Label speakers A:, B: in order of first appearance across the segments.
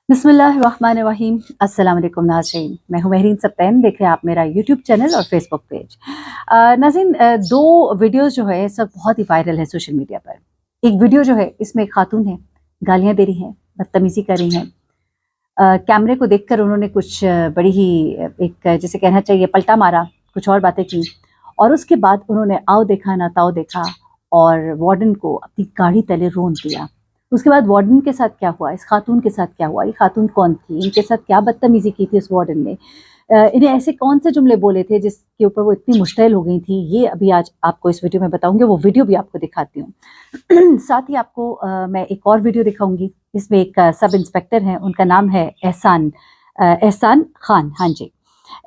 A: बिस्मिल्लाहिर्रहमानिर्रहीम। अस्सलाम वालेकुम नाज़रीन, मैं हूँ महरीन सप्तैन। देख रहे हैं आप मेरा यूट्यूब चैनल और फेसबुक पेज। नाज़रीन, दो वीडियोस जो है सब बहुत ही वायरल है सोशल मीडिया पर। एक वीडियो जो है इसमें एक खातून है, गालियाँ दे रही हैं, बदतमीज़ी कर रही हैं। कैमरे को देखकर उन्होंने कुछ बड़ी ही एक जिसे कहना चाहिए पलटा मारा, कुछ और बातें की और उसके बाद उन्होंने आओ देखा ना ताओ देखा और वार्डन को अपनी गाड़ी तले रोन दिया। उसके बाद वार्डन के साथ क्या हुआ, इस खातून के साथ क्या हुआ, ये खातून कौन थी, इनके साथ क्या बदतमीजी की थी उस वार्डन ने, इन्हें ऐसे कौन से जुमले बोले थे जिसके ऊपर वो इतनी मुश्तइल हो गई थी, ये अभी आज आपको इस वीडियो में बताऊंगी। वो वीडियो भी आपको दिखाती हूँ। साथ ही आपको मैं एक और वीडियो दिखाऊंगी। इसमें एक सब इंस्पेक्टर हैं, उनका नाम है एहसान एहसान खान। हाँ जी,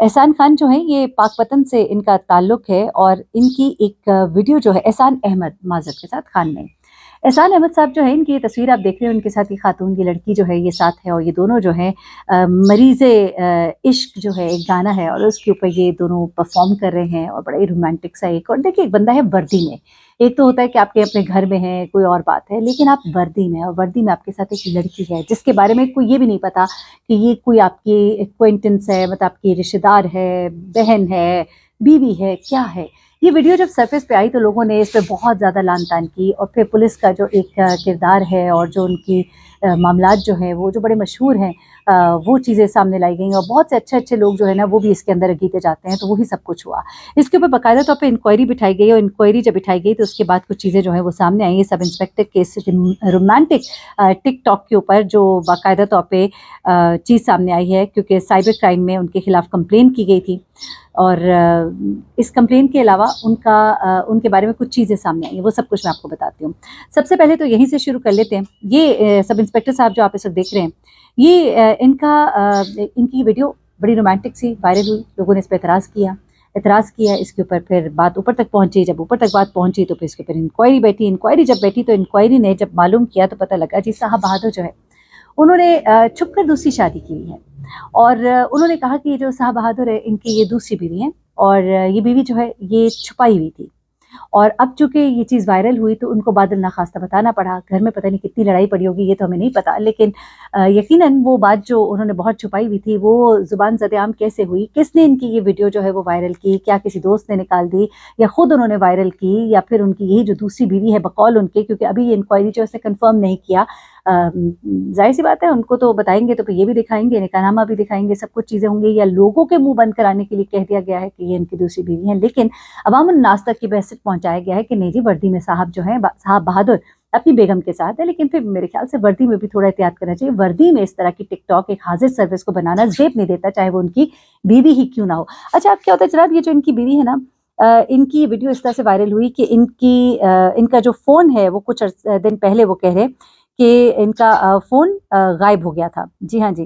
A: एहसान खान जो है ये पाकपतन से इनका ताल्लुक है और इनकी एक वीडियो जो है एहसान अहमद माजर के साथ खान में। एहसान अहमद साहब जो है, इनकी ये तस्वीर आप देख रहे हो, उनके साथ ये खातून की लड़की जो है ये साथ है और ये दोनों जो है मरीज़े इश्क जो है एक गाना है और उसके ऊपर ये दोनों परफॉर्म कर रहे हैं और बड़ा ही रोमांटिक सा एक। और देखिए, एक बंदा है वर्दी में। एक तो होता है कि आपके अपने घर में है कोई और बात है, लेकिन आप वर्दी में, और वर्दी में आपके साथ एक लड़की है जिसके बारे में कोई ये भी नहीं पता कि ये कोई आपकी एक्वेंटेंस है, मतलब आपकी रिश्तेदार है, बहन है, बीवी है, क्या है। ये वीडियो जब सरफेस पे आई तो लोगों ने इस पे बहुत ज़्यादा लान-तान की और फिर पुलिस का जो एक किरदार है और जो उनकी मामलात जो हैं वो जो बड़े मशहूर हैं, वो चीज़ें सामने लाई गई और बहुत से अच्छे-अच्छे लोग जो है ना वो भी इसके अंदर गीते जाते हैं। तो वही सब कुछ हुआ। इसके ऊपर बाकायदा तौर पे इंक्वायरी बिठाई गई और इंक्वायरी जब बिठाई गई तो उसके बाद कुछ चीज़ें जो हैं वो सामने आई। ये सब इंस्पेक्टर के इस रोमांटिक टिकटॉक के ऊपर जो बाकायदा तौर पे चीज़ सामने आई है, क्योंकि साइबर क्राइम में उनके खिलाफ कंप्लेन की गई थी और इस कंप्लेन के अलावा उनके बारे में कुछ चीज़ें सामने आई हैं, वो सब कुछ मैं आपको बताती हूँ। सबसे पहले तो यहीं से शुरू कर लेते हैं। ये सब इंस्पेक्टर साहब जो आप इस वक्त देख रहे हैं, ये इनकी वीडियो बड़ी रोमांटिक सी वायरल हुई। लोगों ने इस पर एतराज़ किया इसके ऊपर, फिर बात ऊपर तक पहुंची। जब ऊपर तक बात पहुंची तो फिर इसके ऊपर इंक्वायरी जब बैठी तो इंक्वायरी ने जब मालूम किया तो पता लगा जी साहब बहादुर जो है उन्होंने छुप कर दूसरी शादी की है और उन्होंने कहा कि ये जो साहब बहादुर है इनकी ये दूसरी बीवी है और ये बीवी जो है ये छुपाई हुई थी। और अब चूंकि ये चीज़ वायरल हुई तो उनको बादल नाखास्ता बताना पड़ा। घर में पता नहीं कितनी लड़ाई पड़ी होगी, ये तो हमें नहीं पता, लेकिन यकीनन वो बात जो उन्होंने बहुत छुपाई हुई थी वो ज़ुबान ज़द-ए-आम कैसे हुई, किसने इनकी ये वीडियो जो है वो वायरल की, क्या किसी दोस्त ने निकाल दी या खुद उन्होंने वायरल की, या फिर उनकी यही जो दूसरी बीवी है बकौल उनके, क्योंकि अभी ये इंक्वायरी जो है उसने कन्फर्म नहीं किया। जाहिर सी बात है, उनको तो बताएंगे तो फिर ये भी दिखाएंगे, निकाहनामा भी दिखाएंगे, सब कुछ चीज़ें होंगी, या लोगों के मुंह बंद कराने के लिए कह दिया गया है कि ये इनकी दूसरी बीवी है। लेकिन अवामुन नास तक की बहसत पहुंचाया गया है कि नहीं जी, वर्दी में साहब जो है साहब बहादुर अपनी बेगम के साथ है। लेकिन फिर मेरे ख्याल से वर्दी में भी थोड़ा एहतियात करना चाहिए। वर्दी में इस तरह की टिकटॉक एक हाजिर सर्विस को बनाना जेब नहीं देता, चाहे वो उनकी बीवी ही क्यों ना हो। अच्छा, अब क्या होता है जनाब, ये जो इनकी बीवी है ना, इनकी वीडियो इस तरह से वायरल हुई कि इनका जो फ़ोन है वो कुछ दिन पहले वो कह रहे कि इनका फ़ोन गायब हो गया था। जी हाँ जी।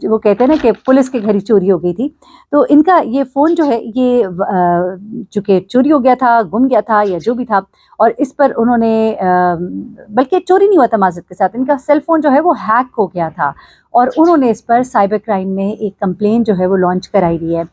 A: वो कहते हैं ना कि पुलिस के घर ही चोरी हो गई थी। तो इनका ये फ़ोन जो है ये चूँकि चोरी हो गया था, गुम गया था या जो भी था, और इस पर उन्होंने बल्कि चोरी नहीं हुआ था माज़रत के साथ, इनका सेल फ़ोन जो है वो हैक हो गया था और उन्होंने इस पर साइबर क्राइम में एक कंप्लेन जो है वो लॉन्च कराई हुई है।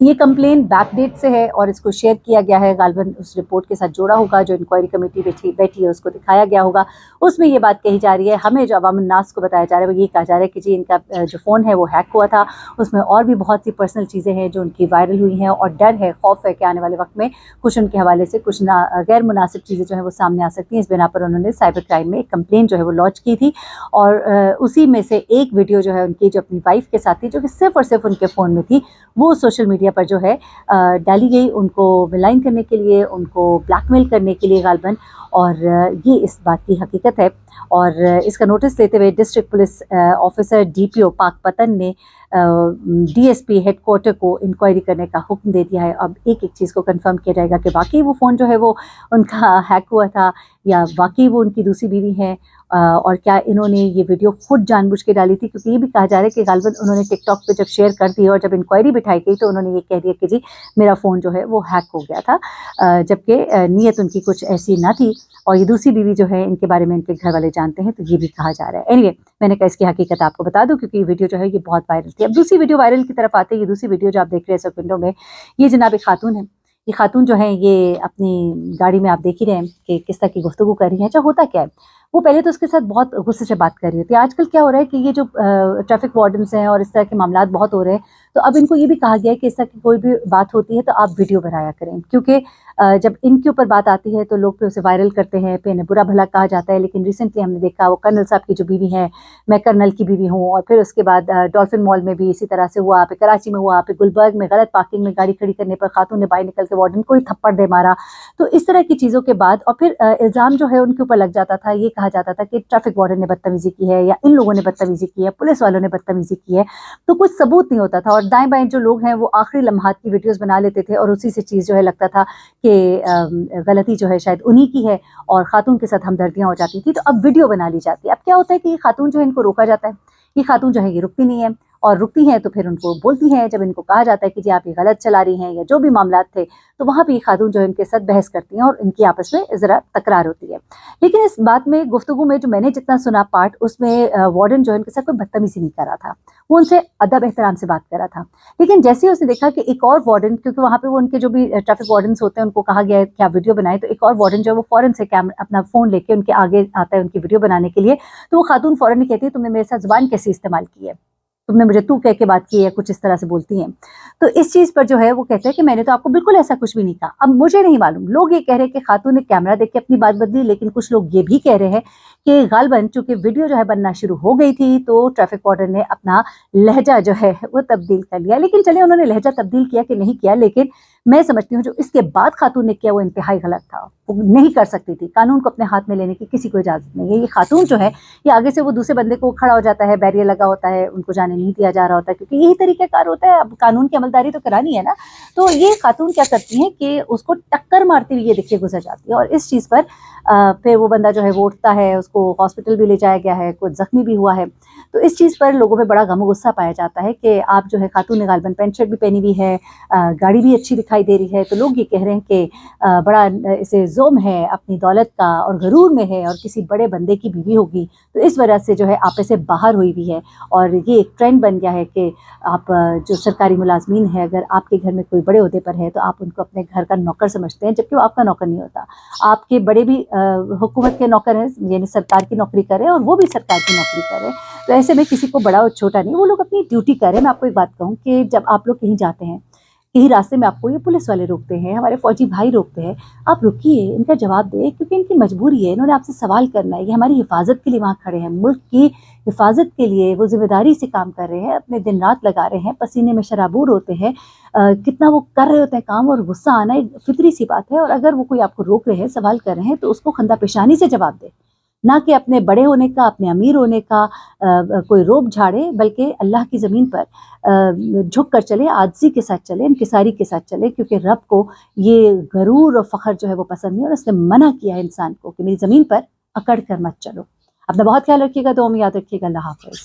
A: ये कंप्लेन बैकडेट से है और इसको शेयर किया गया है, गालिबन उस रिपोर्ट के साथ जोड़ा होगा जो इंक्वायरी कमेटी बैठी है उसको दिखाया गया होगा। उसमें ये बात कही जा रही है, हमें जो अवाम नास को बताया जा रहा है वो ये कहा जा रहा है कि जी इनका जो फ़ोन है वो हैक हुआ था, उसमें और भी बहुत सी पर्सनल चीज़ें हैं जो उनकी वायरल हुई हैं और डर है, खौफ है कि आने वाले वक्त में कुछ उनके हवाले से कुछ गैर मुनासिब चीज़ें जो है वो सामने आ सकती हैं। इस बिना पर उन्होंने साइबर क्राइम में एक कंप्लेन जो है वो लॉन्च की थी और उसी में से एक वीडियो जो है उनकी जो अपनी वाइफ के साथ थी, जो कि सिर्फ और सिर्फ उनके फ़ोन में थी, वो सोशल मीडिया पर जो है डाली गई उनको विलाइन करने के लिए, उनको ब्लैकमेल करने के लिए गालिबन। और ये इस बात की हकीकत है और इसका नोटिस लेते हुए district police officer DPO Pakpattan ने डीएसपी हेडक्वार्टर को इंक्वायरी करने का हुक्म दे दिया है। अब एक-एक चीज़ को कंफर्म किया जाएगा कि वाक़ई वो फ़ोन जो है वो उनका हैक हुआ था या वाक़ई वो उनकी दूसरी बीवी है, और क्या इन्होंने ये वीडियो खुद जानबूझ के डाली थी, क्योंकि ये भी कहा जा रहा है कि गालिबन उन्होंने टिकटॉक पे जब शेयर कर दी और जब इंक्वायरी बिठाई गई तो उन्होंने ये कह दिया कि जी मेरा फ़ोन जो है वो हैक हो गया था, जबकि नीयत उनकी कुछ ऐसी ना थी और ये दूसरी बीवी जो है इनके बारे में इनके घर वाले जानते हैं, तो ये भी कहा जा रहा है। एनीवे, मैंने कहा इसकी हकीकत आपको बता दूं क्योंकि ये वीडियो जो है ये बहुत वायरल थी। अब दूसरी वीडियो वायरल की तरफ आते हैं। ये दूसरी वीडियो जो आप देख रहे हैं सेकंडों में, ये जनाब एक खातून है। ये खातून जो है ये अपनी गाड़ी में आप देख ही रहे हैं कि किस तरह की गुफ्तगू कर रही है। अच्छा, होता क्या है, वो पहले तो उसके साथ बहुत गुस्से से बात कर रही होती है। आजकल क्या हो रहा है कि ये जो ट्रैफिक वार्डन्स हैं और इस तरह के मामलात बहुत हो रहे हैं, तो अब इनको ये भी कहा गया है कि इस तरह की कोई भी बात होती है तो आप वीडियो बनाया करें, क्योंकि जब इनके ऊपर बात आती है तो लोग फिर उसे वायरल करते हैं, फिर इन्हें बुरा भला कहा जाता है। लेकिन रिसेंटली हमने देखा वो कर्नल साहब की जो बीवी है, मैं कर्नल की बीवी हूँ, और फिर उसके बाद डॉल्फिन मॉल में भी इसी तरह से हुआ, फिर कराची में हुआ, फिर गुलबर्ग में गलत पार्किंग में गाड़ी खड़ी करने पर खातून ने बाहर निकल के वार्डन को ही थप्पड़ दे मारा। तो इस तरह की चीज़ों के बाद और फिर इल्ज़ाम जो है उनके ऊपर लग जाता था, ये कहा जाता था कि ट्रैफिक वार्डन ने बदतमीजी की है या इन लोगों ने बदतमीजी की है, पुलिस वालों ने बदतमीजी की है। तो कुछ सबूत नहीं होता था और दाएं बाएं जो लोग हैं वो आखिरी लम्हात की वीडियोस बना लेते थे और उसी से चीज़ जो है लगता था कि गलती जो है शायद उन्हीं की है और खातून के साथ हमदर्दियां हो जाती थी। तो अब वीडियो बना ली जाती है। अब क्या होता है कि ये खातून जो है इनको रोका जाता है, ये खातून जो है ये रुकती नहीं है, और रुकती हैं तो फिर उनको बोलती हैं, जब इनको कहा जाता है कि जी आप ये गलत चला रही हैं या जो भी मामलात थे, तो वहाँ पे ये खातून जो है इनके साथ बहस करती हैं और इनकी आपस में ज़रा तकरार होती है। लेकिन इस बात में गुफ्तगू में जो मैंने जितना सुना पार्ट, उसमें वार्डन जो है इनके साथ कोई बदतमीजी नहीं कर रहा था, वो उनसे अदब एहतराम से बात कर रहा था। लेकिन जैसे ही उसने देखा कि एक और वार्डन, क्योंकि वहाँ पे वो उनके जो भी ट्रैफिक वार्डन्स होते हैं उनको कहा गया है कि आप वीडियो बनाए, तो एक और वार्डन जो है वो फौरन से कैमरा अपना फ़ोन लेके उनके आगे आता है उनकी वीडियो बनाने के लिए। तो वो खातून फौरन ही कहती है तुमने मेरे साथ ज़ुबान कैसे इस्तेमाल की है, तुमने मुझे तू कह के बात की है, कुछ इस तरह से बोलती हैं। तो इस चीज़ पर जो है वो कहते हैं कि मैंने तो आपको बिल्कुल ऐसा कुछ भी नहीं कहा। अब मुझे नहीं मालूम, लोग ये कह रहे हैं कि खातून ने कैमरा देख के अपनी बात बदली, लेकिन कुछ लोग ये भी कह रहे हैं कि गालबन चूंकि वीडियो जो है बनना शुरू हो गई थी तो ट्रैफिक वार्डन ने अपना लहजा जो है वो तब्दील कर लिया। लेकिन चलिए उन्होंने लहजा तब्दील किया कि नहीं किया, लेकिन मैं समझती हूँ जो इसके बाद खातून ने किया वो इंतहाई गलत था। वो नहीं कर सकती थी, कानून को अपने हाथ में लेने की किसी को इजाज़त नहीं है। ये खातून जो है ये आगे से वो दूसरे बंदे को खड़ा हो जाता है, बैरियर लगा होता है, उनको जाने नहीं दिया जा रहा होता है, क्योंकि यही तरीक़ाकार होता है। अब कानून की अमलदारी तो करानी है ना। तो ये खातून क्या करती हैं कि उसको टक्कर मारती हुई ये देखिए गुजर जाती है, और इस चीज़ पर फिर वो बंदा जो है वो उठता है, उसको हॉस्पिटल भी ले जाया गया है, कुछ ज़ख्मी भी हुआ है। तो इस चीज़ पर लोगों में बड़ा गम गुस्सा पाया जाता है कि आप जो है, खातून ने गालबन पैंट शर्ट भी पहनी हुई है, गाड़ी भी अच्छी दिखाई दे रही है, तो लोग ये कह रहे हैं कि बड़ा इसे ज़ोम है अपनी दौलत का और गरूर में है और किसी बड़े बंदे की बीवी होगी, तो इस वजह से जो है आपे से बाहर हुई हुई है। और ये एक ट्रेंड बन गया है कि आप जो सरकारी मुलाजमीन है, अगर आपके घर में कोई बड़े ओहदे पर है तो आप उनको अपने घर का नौकर समझते हैं, जबकि वो आपका नौकर नहीं होता। आपके बड़े भी हुकूमत के नौकर हैं, यानी सरकार की नौकरी कर रहे हैं और वो भी सरकार की नौकरी कर रहे हैं। तो ऐसे में किसी को बड़ा और छोटा नहीं, वो लोग अपनी ड्यूटी कर रहे हैं। मैं आपको एक बात कहूँ कि जब आप लोग कहीं जाते हैं, कहीं रास्ते में आपको ये पुलिस वाले रोकते हैं, हमारे फौजी भाई रोकते हैं, आप रुकिए, इनका जवाब दें, क्योंकि इनकी मजबूरी है, इन्होंने आपसे सवाल करना है। ये हमारी हिफाजत के लिए वहाँ खड़े हैं, मुल्क की हिफाजत के लिए वो जिम्मेदारी से काम कर रहे हैं, अपने दिन रात लगा रहे हैं, पसीने में शराबूर होते हैं, कितना वो कर रहे होते हैं काम, और गुस्सा आना एक फितरी सी बात है। और अगर वो कोई आपको रोक रहे हैं, सवाल कर रहे हैं, तो उसको खंदा पेशानी से जवाब दें, ना कि अपने बड़े होने का, अपने अमीर होने का कोई रोब झाड़े, बल्कि अल्लाह की ज़मीन पर झुक कर चले, आजिज़ी के साथ चले, इंकिसारी के साथ चले, क्योंकि रब को ये गरूर और फ़ख्र जो है वो पसंद नहीं, और उसने मना किया है इंसान को कि मेरी ज़मीन पर अकड़ कर मत चलो। अपना बहुत ख्याल रखिएगा, दुआ में याद रखिएगा। अल्लाह हाफ़िज़।